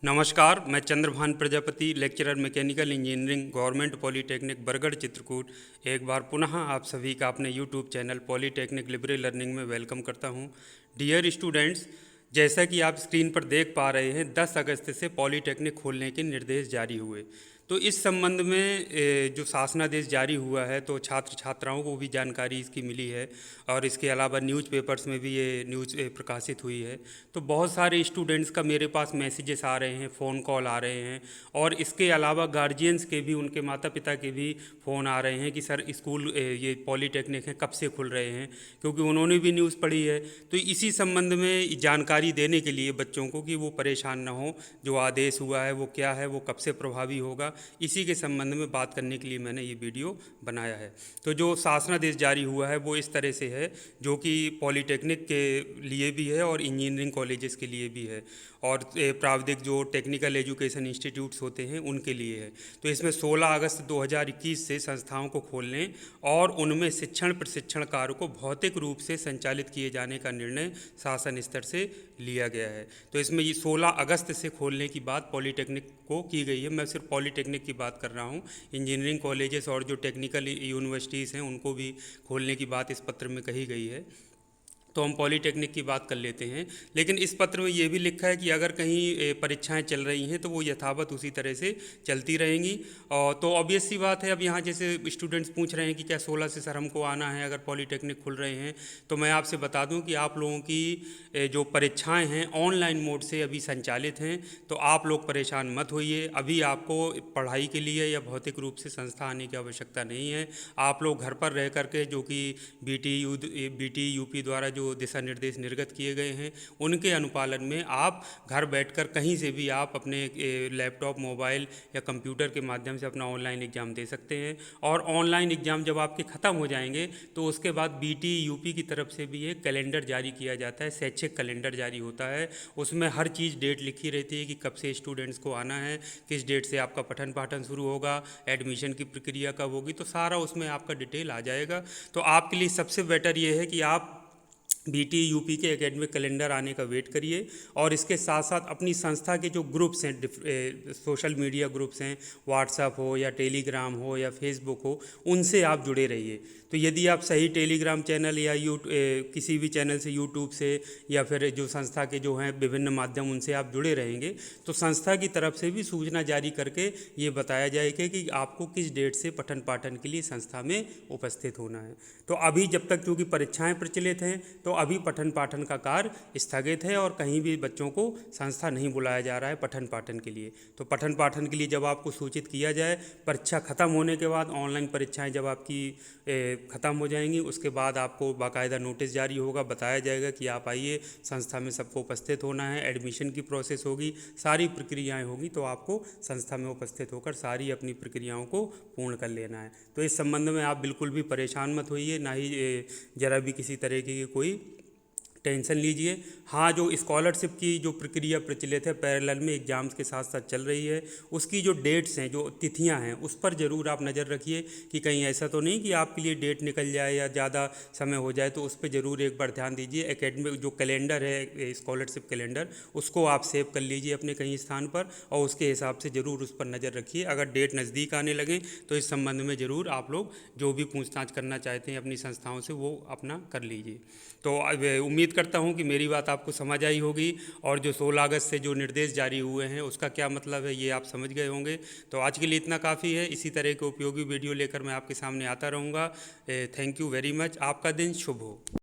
नमस्कार, मैं Chandrabhan Prajapati, lecturer mechanical engineering, government polytechnic Bargarh Chitrakoot. एक बार पुनः आप सभी का अपने YouTube channel polytechnic liberal learning में वेलकम करता हूं। डियर स्टूडेंट्स, जैसा कि आप स्क्रीन पर देख पा रहे हैं, 10 अगस्त से पॉलिटेक्निक खोलने के निर्देश जारी हुए। तो इस संबंध में जो शासनादेश जारी हुआ है, तो छात्र छात्राओं को भी जानकारी इसकी मिली है और इसके अलावा न्यूज़पेपर्स में भी ये न्यूज़ प्रकाशित हुई है। तो बहुत सारे स्टूडेंट्स का मेरे पास मैसेजेस आ रहे हैं, फ़ोन कॉल आ रहे हैं और इसके अलावा गार्जियंस के भी, उनके माता पिता के भी फ़ोन आ रहे हैं कि सर स्कूल ये पॉलिटेक्निक है कब से खुल रहे हैं, क्योंकि उन्होंने भी न्यूज़ पढ़ी है। तो इसी संबंध में जानकारी देने के लिए बच्चों को कि वो परेशान ना हो, जो आदेश हुआ है वो क्या है, वो कब से प्रभावी होगा, इसी के संबंध में बात करने के लिए मैंने ये वीडियो बनाया है। तो जो शासनादेश जारी हुआ है वो इस तरह से है, जो कि पॉलिटेक्निक के लिए भी है और इंजीनियरिंग कॉलेजेस के लिए भी है और प्राविधिक जो टेक्निकल एजुकेशन इंस्टीट्यूट्स होते हैं उनके लिए है। तो इसमें 16 अगस्त 2021 से संस्थाओं को खोलने और उनमें शिक्षण प्रशिक्षण कार्य को भौतिक रूप से संचालित किए जाने का निर्णय शासन स्तर से लिया गया है। तो इसमें ये 16 अगस्त से खोलने की बात पॉलिटेक्निक को की गई है। मैं सिर्फ पॉलिटेक्निक की बात कर रहा हूँ, इंजीनियरिंग कॉलेजेस और जो टेक्निकल यूनिवर्सिटीज़ हैं उनको भी खोलने की बात इस पत्र में कही गई है। तो हम पॉलिटेक्निक की बात कर लेते हैं, लेकिन इस पत्र में ये भी लिखा है कि अगर कहीं परीक्षाएं चल रही हैं तो वो यथावत उसी तरह से चलती रहेंगी। और तो ऑब्वियस सी बात है, अब यहाँ जैसे स्टूडेंट्स पूछ रहे हैं कि क्या 16 से सर हमको आना है अगर पॉलिटेक्निक खुल रहे हैं, तो मैं आपसे बता दूं कि आप लोगों की जो परीक्षाएं हैं ऑनलाइन मोड से अभी संचालित हैं। तो आप लोग परेशान मत होइए, अभी आपको पढ़ाई के लिए या भौतिक रूप से संस्था आने की आवश्यकता नहीं है। आप लोग घर पर रह करके, जो कि बीटी यूपी द्वारा जो दिशा निर्देश निर्गत किए गए हैं उनके अनुपालन में आप घर बैठकर कहीं से भी आप अपने लैपटॉप, मोबाइल या कंप्यूटर के माध्यम से अपना ऑनलाइन एग्ज़ाम दे सकते हैं। और ऑनलाइन एग्ज़ाम जब आपके ख़त्म हो जाएंगे तो उसके बाद बीटी यूपी की तरफ से भी एक कैलेंडर जारी किया जाता है, शैक्षिक कैलेंडर जारी होता है। उसमें हर चीज़ डेट लिखी रहती है कि कब से स्टूडेंट्स को आना है, किस डेट से आपका पठन पाठन शुरू होगा, एडमिशन की प्रक्रिया कब होगी, तो सारा उसमें आपका डिटेल आ जाएगा। तो आपके लिए सबसे बेटर ये है कि आप बीटी यूपी के एकेडमिक कैलेंडर आने का वेट करिए और इसके साथ साथ अपनी संस्था के जो ग्रुप्स हैं, सोशल मीडिया ग्रुप्स हैं, व्हाट्सएप हो या टेलीग्राम हो या फेसबुक हो, उनसे आप जुड़े रहिए। तो यदि आप सही टेलीग्राम चैनल या किसी भी चैनल से, यूट्यूब से या फिर जो संस्था के जो हैं विभिन्न माध्यम, उनसे आप जुड़े रहेंगे तो संस्था की तरफ से भी सूचना जारी करके ये बताया जाएगा कि आपको किस डेट से पठन पाठन के लिए संस्था में उपस्थित होना है। तो अभी जब तक क्योंकि परीक्षाएं प्रचलित हैं तो अभी पठन पाठन का कार्य स्थगित है और कहीं भी बच्चों को संस्था नहीं बुलाया जा रहा है पठन पाठन के लिए। तो पठन पाठन के लिए जब आपको सूचित किया जाए, परीक्षा ख़त्म होने के बाद, ऑनलाइन परीक्षाएं जब आपकी ख़त्म हो जाएंगी, उसके बाद आपको बाकायदा नोटिस जारी होगा, बताया जाएगा कि आप आइए, संस्था में सबको उपस्थित होना है, एडमिशन की प्रोसेस होगी, सारी प्रक्रियाएँ होगी, तो आपको संस्था में उपस्थित होकर सारी अपनी प्रक्रियाओं को पूर्ण कर लेना है। तो इस संबंध में आप बिल्कुल भी परेशान मत होइए, ना ही ज़रा भी किसी तरह की कोई टेंशन लीजिए। हाँ, जो स्कॉलरशिप की जो प्रक्रिया प्रचलित है, पैरेलल में एग्ज़ाम्स के साथ साथ चल रही है, उसकी जो डेट्स हैं, जो तिथियां हैं, उस पर ज़रूर आप नज़र रखिए कि कहीं ऐसा तो नहीं कि आपके लिए डेट निकल जाए या ज़्यादा समय हो जाए। तो उस पर ज़रूर एक बार ध्यान दीजिए। एकेडमिक जो कैलेंडर है, स्कॉलरशिप कैलेंडर, उसको आप सेव कर लीजिए अपने कहीं स्थान पर और उसके हिसाब से ज़रूर उस पर नज़र रखिए। अगर डेट नज़दीक आने लगे तो इस संबंध में ज़रूर आप लोग जो भी पूछताछ करना चाहते हैं अपनी संस्थाओं से, वो अपना कर लीजिए। तो उम्मीद करता हूँ कि मेरी बात आपको समझ आई होगी और जो 16 अगस्त से जो निर्देश जारी हुए हैं उसका क्या मतलब है ये आप समझ गए होंगे। तो आज के लिए इतना काफ़ी है। इसी तरह के उपयोगी वीडियो लेकर मैं आपके सामने आता रहूँगा। Thank you very much. आपका दिन शुभ हो।